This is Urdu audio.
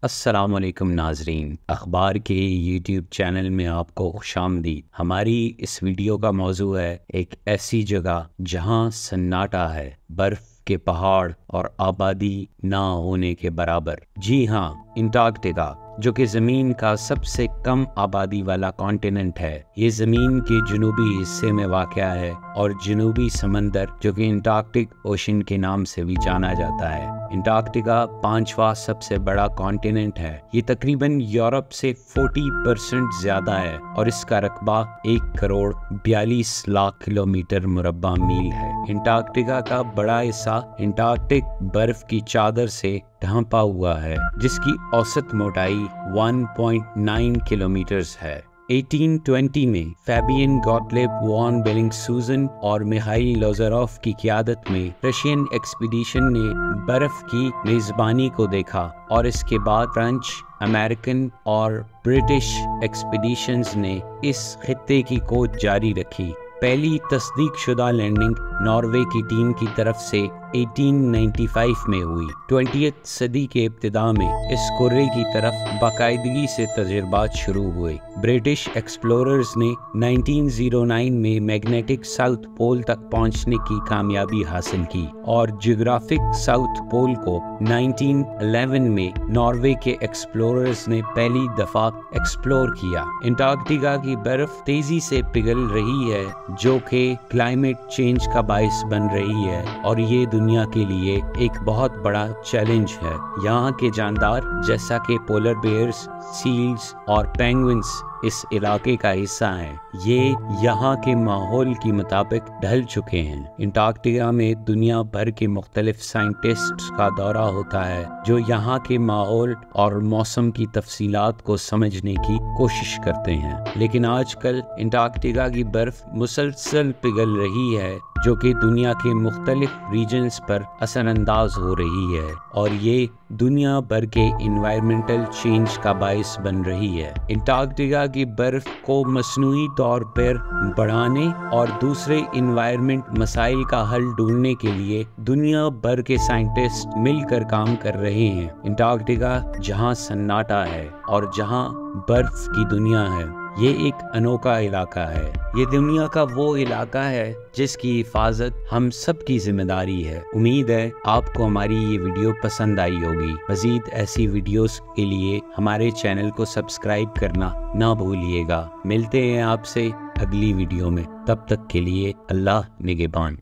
السلام علیکم ناظرین، اخبار کے یوٹیوب چینل میں آپ کو خوشامدید۔ ہماری اس ویڈیو کا موضوع ہے ایک ایسی جگہ جہاں سناٹا ہے، برف کے پہاڑ اور آبادی نہ ہونے کے برابر۔ جی ہاں، انٹارکٹیکا، جو کہ زمین کا سب سے کم آبادی والا کانٹیننٹ ہے۔ یہ زمین کے جنوبی حصے میں واقع ہے اور جنوبی سمندر، جو کہ انٹارکٹک اوشن کے نام سے بھی جانا جاتا ہے۔ انٹارکٹیکا 5واں سب سے بڑا کانٹیننٹ ہے۔ یہ تقریباً یورپ سے 40% زیادہ ہے اور اس کا رقبہ 1,42,00,000 کلومیٹر مربع میل ہے۔ انٹارکٹیکا کا بڑا حصہ انٹارکٹک برف کی چادر سے ڈھانپا ہوا ہے، جس کی اوسط موٹائی 1.9 کلومیٹرز ہے۔ 1820 میں فیبین گوٹلیب وان بیلنگسوزن اور میخائیل لوزاروف کی قیادت میں رشین ایکسپیڈیشن نے برف کی میزبانی کو دیکھا، اور اس کے بعد فرینچ، امریکن اور برٹش ایکسپیڈیشنز نے اس خطے کی کھوج جاری رکھی۔ پہلی تصدیق شدہ لینڈنگ ناروے کی ٹیم کی طرف سے 1895 میں ہوئی۔ 20ویں صدی کے ابتداء میں اس قرے کی طرف باقاعدگی سے تجربات شروع ہوئے۔ برٹش ایکسپلوررز نے 1909 میں میگنیٹک ساؤتھ پول تک پہنچنے کی کامیابی حاصل کی، اور جیوگرافک ساؤتھ پول کو 1911 میں ناروے کے ایکسپلوررز نے پہلی دفعہ ایکسپلور کیا۔ انٹارکٹیکا کی برف تیزی سے پگھل رہی ہے، جو کہ کلائمیٹ چینج کا باعث بن رہی ہے، اور یہ دنیا کے لیے ایک بہت بڑا چیلنج ہے۔ یہاں کے جاندار جیسا کہ پولر بیئرز، سیلز اور پینگوئنز اس علاقے کا حصہ ہیں۔ یہ یہاں کے ماحول کے مطابق ڈھل چکے ہیں۔ انٹارکٹیکا میں دنیا بھر کے مختلف سائنٹسٹس کا دورہ ہوتا ہے، جو یہاں کے ماحول اور موسم کی تفصیلات کو سمجھنے کی کوشش کرتے ہیں۔ لیکن آج کل انٹارکٹیکا کی برف مسلسل پگھل رہی ہے، جو کہ دنیا کے مختلف ریجنز پر اثر انداز ہو رہی ہے، اور یہ دنیا بھر کے انوائرمنٹل چینج کا باعث بن رہی ہے۔ انٹارکٹیکا کی برف کو مصنوعی طور پر بڑھانے اور دوسرے انوائرمنٹ مسائل کا حل ڈھونڈنے کے لیے دنیا بھر کے سائنٹسٹ مل کر کام کر رہے ہیں۔ انٹارکٹیکا جہاں سناٹا ہے اور جہاں برف کی دنیا ہے، یہ ایک انوکھا علاقہ ہے۔ یہ دنیا کا وہ علاقہ ہے جس کی حفاظت ہم سب کی ذمہ داری ہے۔ امید ہے آپ کو ہماری یہ ویڈیو پسند آئی ہوگی۔ مزید ایسی ویڈیوز کے لیے ہمارے چینل کو سبسکرائب کرنا نہ بھولیے گا۔ ملتے ہیں آپ سے اگلی ویڈیو میں، تب تک کے لیے اللہ نگہبان۔